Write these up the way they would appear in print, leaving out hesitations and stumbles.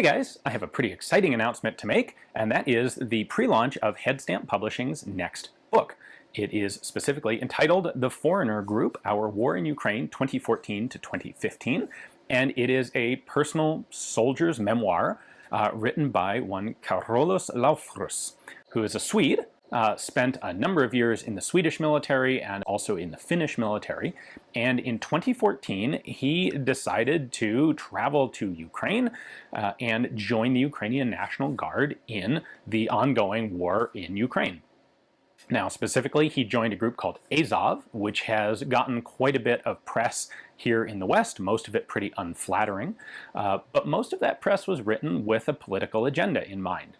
Hey guys, I have a pretty exciting announcement to make, and that is the pre-launch of Headstamp Publishing's next book. It is specifically entitled The Foreigner Group, Our War in Ukraine 2014 to 2015, and it is a personal soldier's memoir written by one Carolus Laufrus, who is a Swede, spent a number of years in the Swedish military and also in the Finnish military. And in 2014, he decided to travel to Ukraine and join the Ukrainian National Guard in the ongoing war in Ukraine. Now, specifically, he joined a group called Azov, which has gotten quite a bit of press here in the West, most of it pretty unflattering. But most of that press was written with a political agenda in mind.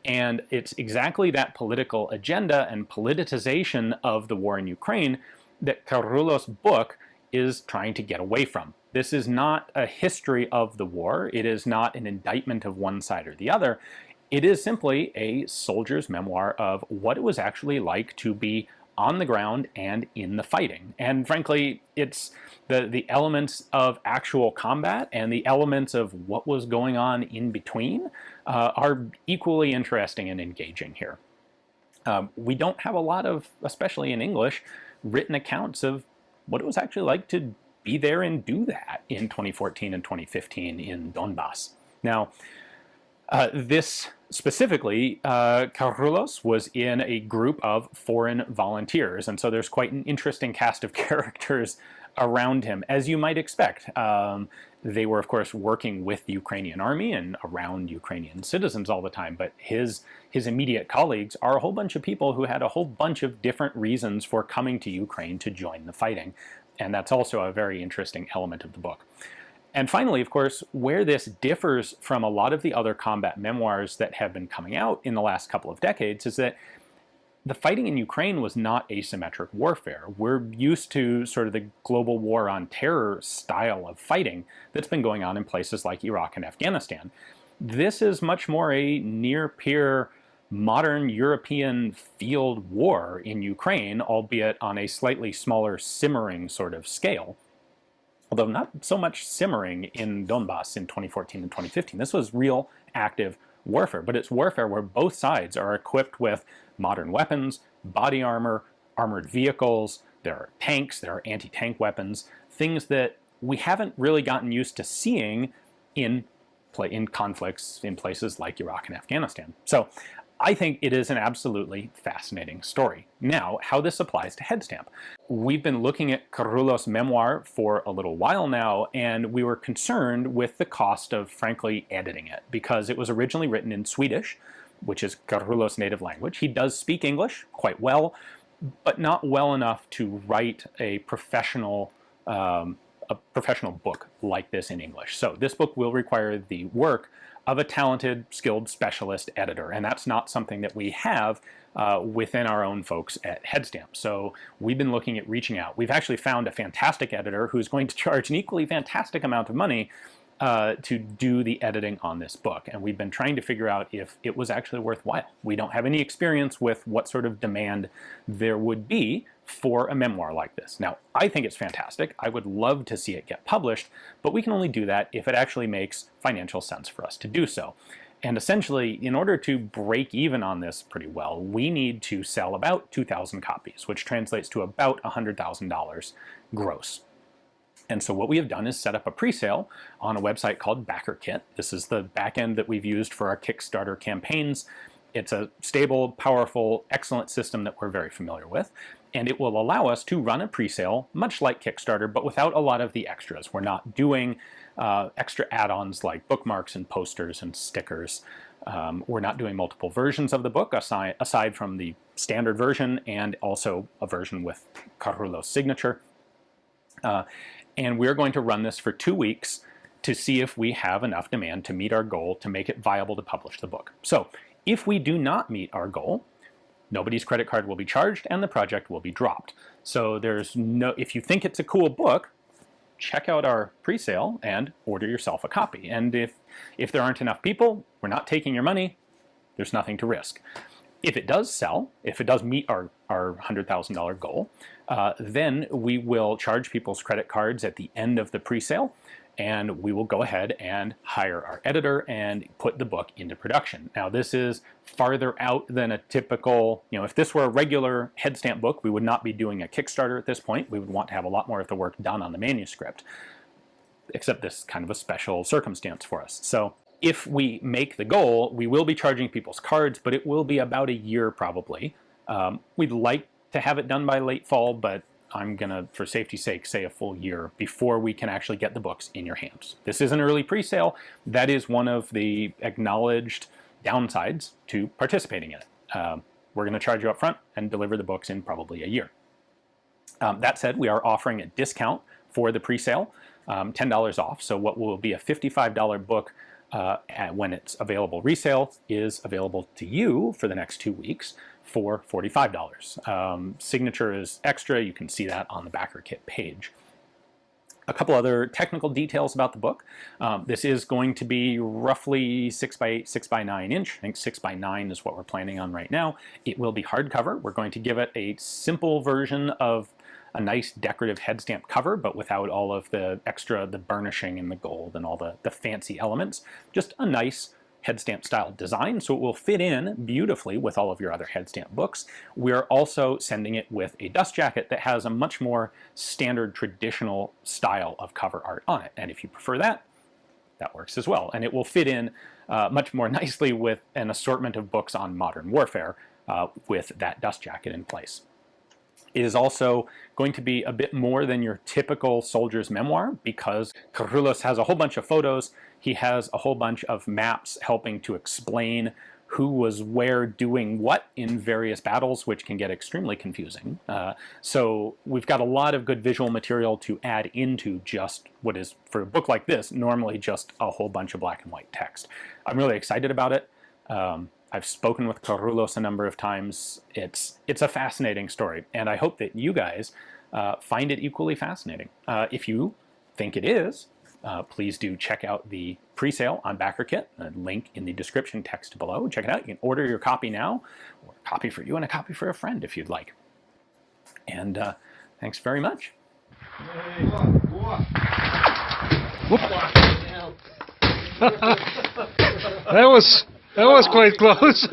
And it's exactly that political agenda and politicization of the war in Ukraine that Carolus' book is trying to get away from. This is not a history of the war. It is not an indictment of one side or the other. It is simply a soldier's memoir of what it was actually like to be on the ground and in the fighting. And frankly, it's the elements of actual combat and the elements of what was going on in between are equally interesting and engaging here. We don't have a lot of, especially in English, written accounts of what it was actually like to be there and do that in 2014 and 2015 in Donbass. Now, this specifically, Carolus was in a group of foreign volunteers, and so there's quite an interesting cast of characters around him, as you might expect. They were, of course, working with the Ukrainian army and around Ukrainian citizens all the time, but his immediate colleagues are a whole bunch of people who had a whole bunch of different reasons for coming to Ukraine to join the fighting, and that's also a very interesting element of the book. And finally, of course, where this differs from a lot of the other combat memoirs that have been coming out in the last couple of decades is that the fighting in Ukraine was not asymmetric warfare. We're used to sort of the global war on terror style of fighting that's been going on in places like Iraq and Afghanistan. This is much more a near-peer modern European field war in Ukraine, albeit on a slightly smaller simmering sort of scale. Although not so much simmering in Donbass in 2014 and 2015. This was real active warfare, but it's warfare where both sides are equipped with modern weapons, body armor, armored vehicles, there are tanks, there are anti-tank weapons, things that we haven't really gotten used to seeing in conflicts in places like Iraq and Afghanistan. So I think it is an absolutely fascinating story. Now, how this applies to Headstamp. We've been looking at Carolus' memoir for a little while now, and we were concerned with the cost of, frankly, editing it, because it was originally written in Swedish, which is Carolus' native language. He does speak English quite well, but not well enough to write a professional book like this in English. So this book will require the work of a talented, skilled specialist editor, and that's not something that we have within our own folks at Headstamp. So we've been looking at reaching out. We've actually found a fantastic editor who's going to charge an equally fantastic amount of money to do the editing on this book, and we've been trying to figure out if it was actually worthwhile. We don't have any experience with what sort of demand there would be for a memoir like this. Now, I think it's fantastic. I would love to see it get published, but we can only do that if it actually makes financial sense for us to do so. And essentially, in order to break even on this pretty well, we need to sell about 2,000 copies, which translates to about $100,000 gross. And so what we have done is set up a pre-sale on a website called BackerKit. This is the backend that we've used for our Kickstarter campaigns. It's a stable, powerful, excellent system that we're very familiar with, and it will allow us to run a pre-sale much like Kickstarter, but without a lot of the extras. We're not doing extra add-ons like bookmarks and posters and stickers. We're not doing multiple versions of the book aside from the standard version and also a version with Carolus' signature. And we're going to run this for 2 weeks to see if we have enough demand to meet our goal to make it viable to publish the book. So if we do not meet our goal, nobody's credit card will be charged and the project will be dropped. So there's no, if you think it's a cool book, check out our pre-sale and order yourself a copy. And if there aren't enough people, we're not taking your money, there's nothing to risk. If it does sell, if it does meet our $100,000 goal, then we will charge people's credit cards at the end of the pre-sale, and we will go ahead and hire our editor and put the book into production. Now, this is farther out than a typical, if this were a regular head stamp book, we would not be doing a Kickstarter at this point. We would want to have a lot more of the work done on the manuscript, except this is kind of a special circumstance for us. So if we make the goal, we will be charging people's cards, but it will be about a year probably. We'd like to have it done by late fall, but I'm gonna, for safety's sake, say a full year before we can actually get the books in your hands. This is an early pre-sale. That is one of the acknowledged downsides to participating in it. We're gonna charge you up front and deliver the books in probably a year. That said, we are offering a discount for the pre-sale, $10 off. So what will be a $55 book when it's available resale is available to you for the next 2 weeks for $45. Signature is extra. You can see that on the backer kit page. A couple other technical details about the book. This is going to be roughly 6x8, 6x9 inch. I think 6x9 is what we're planning on right now. It will be hardcover. We're going to give it a simple version of a nice decorative head stamp cover, but without all of the extra, the burnishing and the gold and all the fancy elements. Just a nice head stamp style design, so it will fit in beautifully with all of your other head stamp books. We're also sending it with a dust jacket that has a much more standard traditional style of cover art on it, and if you prefer that, that works as well. And it will fit in much more nicely with an assortment of books on modern warfare with that dust jacket in place. It is also going to be a bit more than your typical soldier's memoir because Carrulos has a whole bunch of photos. He has a whole bunch of maps helping to explain who was where doing what in various battles, which can get extremely confusing. So we've got a lot of good visual material to add into just what is, for a book like this, normally just a whole bunch of black and white text. I'm really excited about it. I've spoken with Carrulos a number of times. It's a fascinating story, and I hope that you guys find it equally fascinating. If you think it is, please do check out the pre-sale on BackerKit, a link in the description text below. Check it out. You can order your copy now, or a copy for you and a copy for a friend if you'd like. And thanks very much. That was quite close.